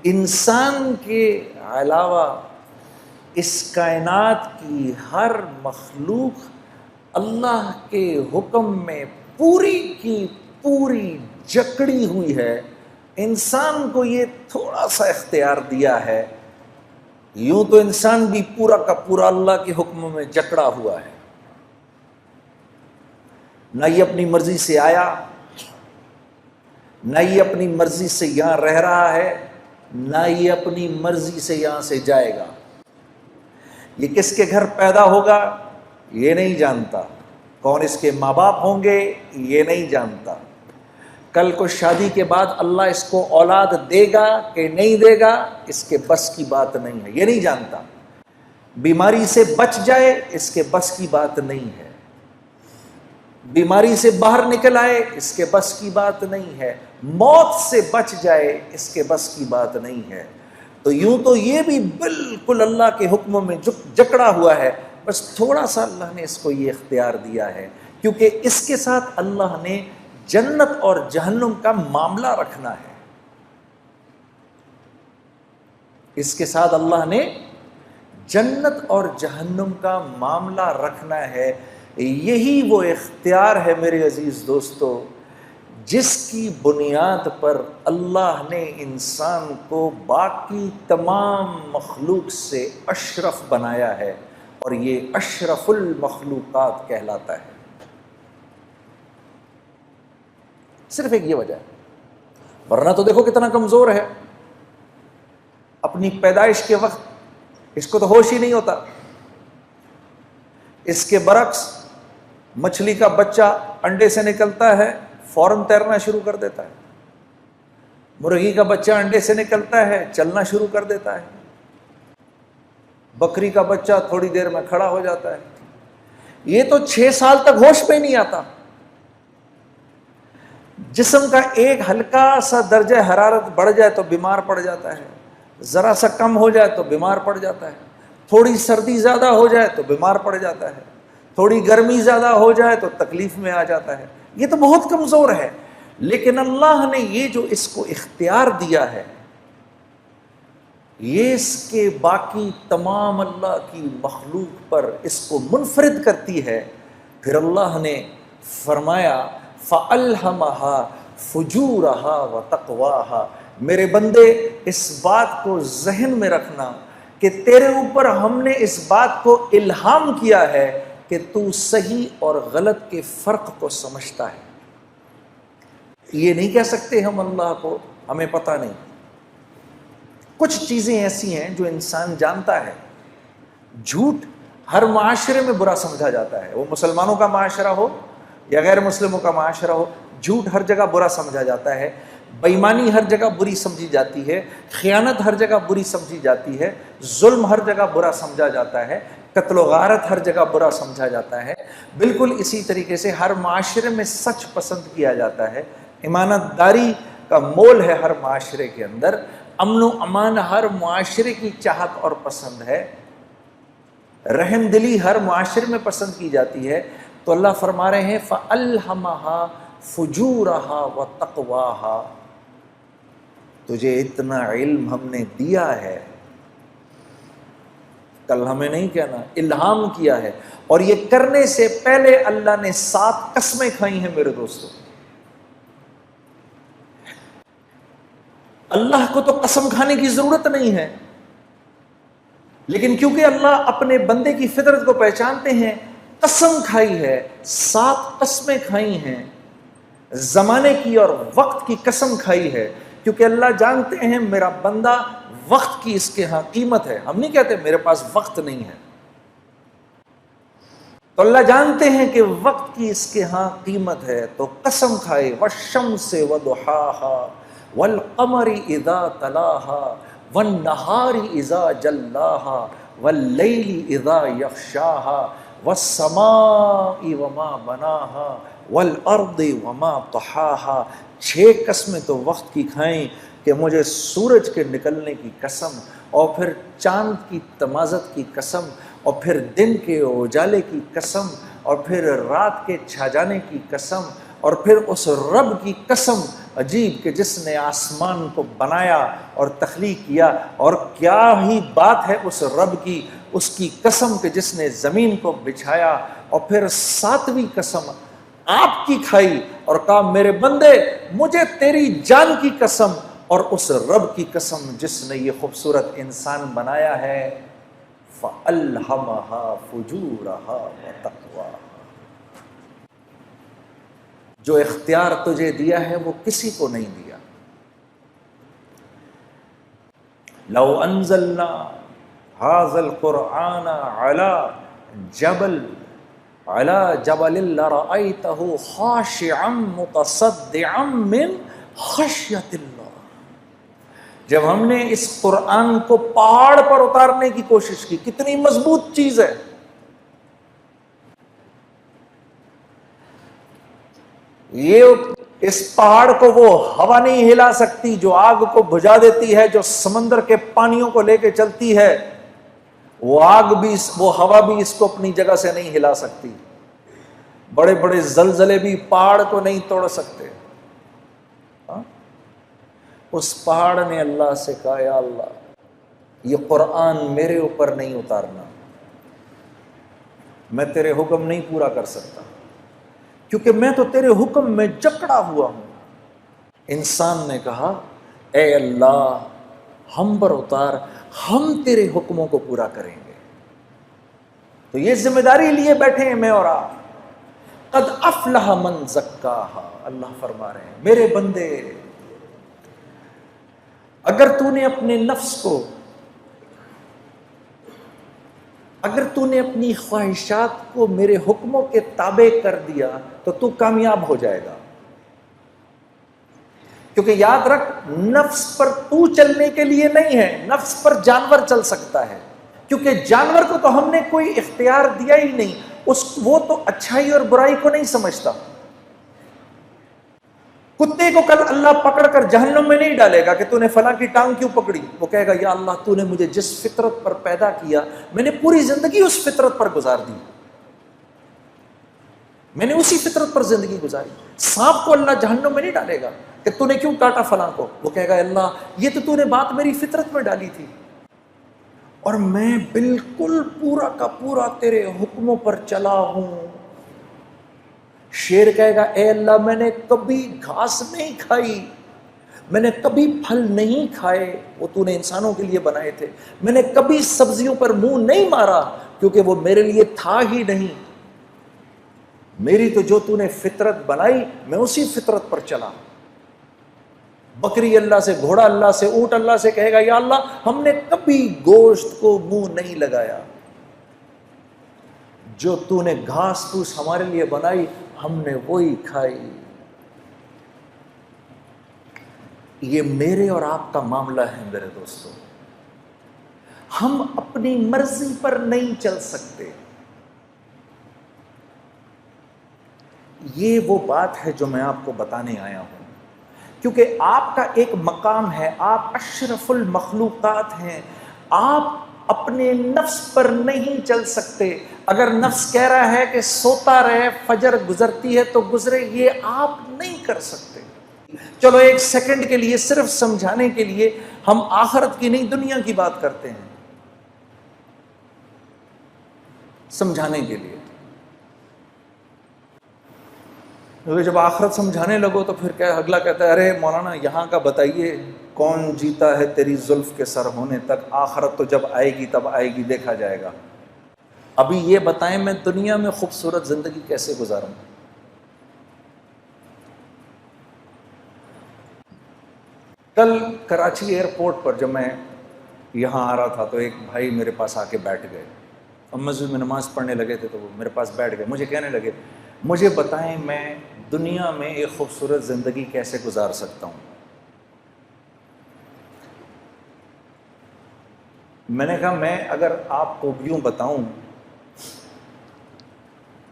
انسان کے علاوہ اس کائنات کی ہر مخلوق اللہ کے حکم میں پوری کی پوری جکڑی ہوئی ہے. انسان کو یہ تھوڑا سا اختیار دیا ہے. یوں تو انسان بھی پورا کا پورا اللہ کے حکم میں جکڑا ہوا ہے. نہ یہ اپنی مرضی سے آیا، نہ یہ اپنی مرضی سے یہاں رہ رہا ہے، نہ یہ اپنی مرضی سے یہاں سے جائے گا. یہ کس کے گھر پیدا ہوگا یہ نہیں جانتا، کون اس کے ماں باپ ہوں گے یہ نہیں جانتا، کل کو شادی کے بعد اللہ اس کو اولاد دے گا کہ نہیں دے گا اس کے بس کی بات نہیں ہے، یہ نہیں جانتا. بیماری سے بچ جائے اس کے بس کی بات نہیں ہے، بیماری سے باہر نکل آئے اس کے بس کی بات نہیں ہے، موت سے بچ جائے اس کے بس کی بات نہیں ہے. تو یوں تو یہ بھی بالکل اللہ کے حکموں میں جکڑا ہوا ہے، بس تھوڑا سا اللہ نے اس کو یہ اختیار دیا ہے کیونکہ اس کے ساتھ اللہ نے جنت اور جہنم کا معاملہ رکھنا ہے. اس کے ساتھ اللہ نے جنت اور جہنم کا معاملہ رکھنا ہے. یہی وہ اختیار ہے میرے عزیز دوستو جس کی بنیاد پر اللہ نے انسان کو باقی تمام مخلوق سے اشرف بنایا ہے، اور یہ اشرف المخلوقات کہلاتا ہے. صرف ایک یہ وجہ ہے، ورنہ تو دیکھو کتنا کمزور ہے. اپنی پیدائش کے وقت اس کو تو ہوش ہی نہیں ہوتا. اس کے برعکس مچھلی کا بچہ انڈے سے نکلتا ہے فوراً تیرنا شروع کر دیتا ہے، مرغی کا بچہ انڈے سے نکلتا ہے چلنا شروع کر دیتا ہے، بکری کا بچہ تھوڑی دیر میں کھڑا ہو جاتا ہے. یہ تو 6 سال تک ہوش میں نہیں آتا. جسم کا ایک ہلکا سا درجہ حرارت بڑھ جائے تو بیمار پڑ جاتا ہے، ذرا سا کم ہو جائے تو بیمار پڑ جاتا ہے، تھوڑی سردی زیادہ ہو جائے تو بیمار پڑ جاتا ہے، تھوڑی گرمی زیادہ ہو جائے تو تکلیف میں آ جاتا ہے. یہ تو بہت کمزور ہے. لیکن اللہ نے یہ جو اس کو اختیار دیا ہے یہ اس کے باقی تمام اللہ کی مخلوق پر اس کو منفرد کرتی ہے. پھر اللہ نے فرمایا فَأَلْهَمَهَا فُجُورَهَا وَتَقْوَاهَا. میرے بندے اس بات کو ذہن میں رکھنا کہ تیرے اوپر ہم نے اس بات کو الہام کیا ہے کہ تو صحیح اور غلط کے فرق کو سمجھتا ہے. یہ نہیں کہہ سکتے ہم اللہ کو ہمیں پتہ نہیں. کچھ چیزیں ایسی ہیں جو انسان جانتا ہے. جھوٹ ہر معاشرے میں برا سمجھا جاتا ہے، وہ مسلمانوں کا معاشرہ ہو یا غیر مسلموں کا معاشرہ ہو، جھوٹ ہر جگہ برا سمجھا جاتا ہے. بےایمانی ہر جگہ بری سمجھی جاتی ہے، خیانت ہر جگہ بری سمجھی جاتی ہے، ظلم ہر جگہ برا سمجھا جاتا ہے، قتل و غارت ہر جگہ برا سمجھا جاتا ہے. بالکل اسی طریقے سے ہر معاشرے میں سچ پسند کیا جاتا ہے، امانت داری کا مول ہے ہر معاشرے کے اندر، امن و امان ہر معاشرے کی چاہت اور پسند ہے، رحم دلی ہر معاشرے میں پسند کی جاتی ہے. تو اللہ فرما رہے ہیں فَأَلْهَمَهَا فُجُورَهَا وَتَقْوَاهَا. تجھے اتنا علم ہم نے دیا ہے، کل ہمیں نہیں کہنا، الہام کیا ہے. اور یہ کرنے سے پہلے اللہ نے 7 قسمیں کھائی ہیں میرے دوستوں. اللہ کو تو قسم کھانے کی ضرورت نہیں ہے، لیکن کیونکہ اللہ اپنے بندے کی فطرت کو پہچانتے ہیں، قسم کھائی ہے. 7 قسمیں کھائی ہیں، زمانے کی اور وقت کی قسم کھائی ہے، کیونکہ اللہ جانتے ہیں میرا بندہ وقت کی اس کے ہاں قیمت ہے. ہم نہیں کہتے میرے پاس وقت نہیں ہے، تو اللہ جانتے ہیں کہ وقت کی اس کے ہاں قیمت ہے. تو قسم کھائے وَالشَّمْسِ وَضُحَاهَا وَالْقَمَرِ إِذَا تَلَاهَا وَالنَّهَارِ إِذَا جَلَّاهَا وَاللَّيْلِ إِذَا يَغْشَاهَا وَالسَّمَاءِ وَمَا بَنَاهَا وَالْأَرْضِ وَمَا طَحَاهَا. 6 قسمیں تو وقت کی کھائیں کہ مجھے سورج کے نکلنے کی قسم، اور پھر چاند کی تمازت کی قسم، اور پھر دن کے اجالے کی قسم، اور پھر رات کے چھا جانے کی قسم، اور پھر اس رب کی قسم عجیب کہ جس نے آسمان کو بنایا اور تخلیق کیا، اور کیا ہی بات ہے اس رب کی، اس کی قسم کہ جس نے زمین کو بچھایا، اور پھر ساتویں قسم آپ کی کھائی اور کہا میرے بندے مجھے تیری جان کی قسم، اور اس رب کی قسم جس نے یہ خوبصورت انسان بنایا ہے، فَأَلْهَمَهَا فُجُورَهَا وَتَقْوَاهَا۔ جو اختیار تجھے دیا ہے وہ کسی کو نہیں دیا۔ لو انزلنا هذا القرآن على جبل لرأيته خاشعا متصدعا من خشیۃ اللہ۔ جب ہم نے اس قرآن کو پہاڑ پر اتارنے کی کوشش کی، کتنی مضبوط چیز ہے، یہ اس پہاڑ کو وہ ہوا نہیں ہلا سکتی جو آگ کو بجھا دیتی ہے، جو سمندر کے پانیوں کو لے کے چلتی ہے، وہ آگ بھی وہ ہوا بھی اس کو اپنی جگہ سے نہیں ہلا سکتی، بڑے بڑے زلزلے بھی پہاڑ کو نہیں توڑ سکتے۔ اس پہاڑ نے اللہ سے کہا یا اللہ یہ قرآن میرے اوپر نہیں اتارنا، میں تیرے حکم نہیں پورا کر سکتا، کیونکہ میں تو تیرے حکم میں جکڑا ہوا ہوں۔ انسان نے کہا اے اللہ ہم پر اتار، ہم تیرے حکموں کو پورا کریں گے۔ تو یہ ذمہ داری لیے بیٹھے ہیں میں اور آپ۔ قد افلح من زکاہا، اللہ فرما رہے ہیں میرے بندے اگر تو نے اپنے نفس کو، اگر تو نے اپنی خواہشات کو میرے حکموں کے تابع کر دیا تو تو کامیاب ہو جائے گا۔ کیونکہ یاد رکھ نفس پر تو چلنے کے لیے نہیں ہے، نفس پر جانور چل سکتا ہے، کیونکہ جانور کو تو ہم نے کوئی اختیار دیا ہی نہیں، وہ تو اچھائی اور برائی کو نہیں سمجھتا۔ کتے کو کل اللہ پکڑ کر جہنم میں نہیں ڈالے گا کہ تو نے فلاں کی ٹانگ کیوں پکڑی، وہ کہے گا یا اللہ تو نے مجھے جس فطرت پر پیدا کیا میں نے پوری زندگی اس فطرت پر گزار دی، میں نے اسی فطرت پر زندگی گزاری۔ سانپ کو اللہ جہنم میں نہیں ڈالے گا کہ تو نے کیوں کاٹا فلاں کو، وہ کہے گا اللہ یہ تو نے بات میری فطرت میں ڈالی تھی، اور میں بالکل پورا کا پورا تیرے حکموں پر چلا ہوں۔ شیر کہے گا اے اللہ میں نے کبھی گھاس نہیں کھائی، میں نے کبھی پھل نہیں کھائے، وہ تو نے انسانوں کے لیے بنائے تھے، میں نے کبھی سبزیوں پر منہ نہیں مارا کیونکہ وہ میرے لیے تھا ہی نہیں، میری تو جو تو نے فطرت بنائی میں اسی فطرت پر چلا۔ بکری اللہ سے، گھوڑا اللہ سے، اونٹ اللہ سے کہے گا یا اللہ ہم نے کبھی گوشت کو منہ نہیں لگایا، جو تو نے گھاس پھوس ہمارے لیے بنائی ہم نے وہی کھائی۔ یہ میرے اور آپ کا معاملہ ہے میرے دوستو، ہم اپنی مرضی پر نہیں چل سکتے۔ یہ وہ بات ہے جو میں آپ کو بتانے آیا ہوں، کیونکہ آپ کا ایک مقام ہے، آپ اشرف المخلوقات ہیں، آپ اپنے نفس پر نہیں چل سکتے۔ اگر نفس کہہ رہا ہے کہ سوتا رہے فجر گزرتی ہے تو گزرے، یہ آپ نہیں کر سکتے۔ چلو ایک سیکنڈ کے لیے صرف سمجھانے کے لیے ہم آخرت کی نہیں دنیا کی بات کرتے ہیں، سمجھانے کے لیے۔ جب آخرت سمجھانے لگو تو پھر کیا اگلا کہتا ہے ارے مولانا یہاں کا بتائیے کون جیتا ہے تیری زلف کے سر ہونے تک، آخرت تو جب آئے گی تب آئے گی، دیکھا جائے گا، ابھی یہ بتائیں میں دنیا میں خوبصورت زندگی کیسے گزاروں۔ کل کراچی ایئرپورٹ پر جب میں یہاں آ رہا تھا تو ایک بھائی میرے پاس آ کے بیٹھ گئے، ہم مسجد میں نماز پڑھنے لگے تھے تو وہ میرے پاس بیٹھ گئے، مجھے کہنے لگے مجھے بتائیں میں دنیا میں ایک خوبصورت زندگی کیسے گزار سکتا ہوں۔ میں نے کہا میں اگر آپ کو یوں بتاؤں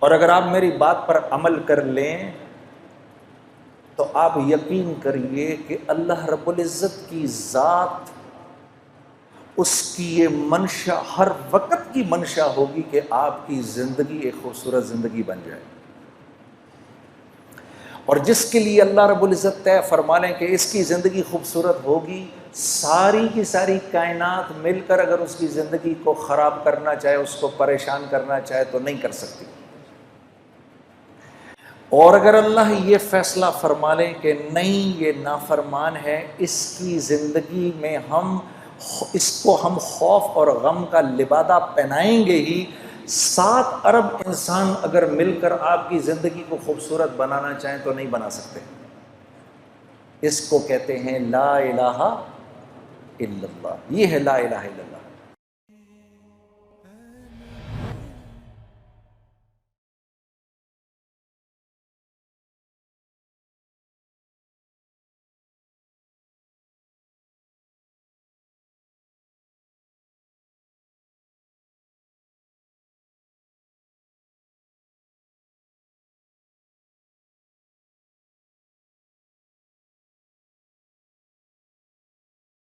اور اگر آپ میری بات پر عمل کر لیں تو آپ یقین کریے کہ اللہ رب العزت کی ذات، اس کی یہ منشا ہر وقت کی منشا ہوگی کہ آپ کی زندگی ایک خوبصورت زندگی بن جائے۔ اور جس کے لیے اللہ رب العزت طے فرما لیں کہ اس کی زندگی خوبصورت ہوگی، ساری کی ساری کائنات مل کر اگر اس کی زندگی کو خراب کرنا چاہے، اس کو پریشان کرنا چاہے تو نہیں کر سکتی۔ اور اگر اللہ یہ فیصلہ فرما لیں کہ نہیں یہ نافرمان ہے، اس کی زندگی میں اس کو ہم خوف اور غم کا لبادہ پہنائیں گے ہی، 7 ارب انسان اگر مل کر آپ کی زندگی کو خوبصورت بنانا چاہیں تو نہیں بنا سکتے۔ اس کو کہتے ہیں لا الہ الا اللہ، یہ ہے لا الہ الا اللہ۔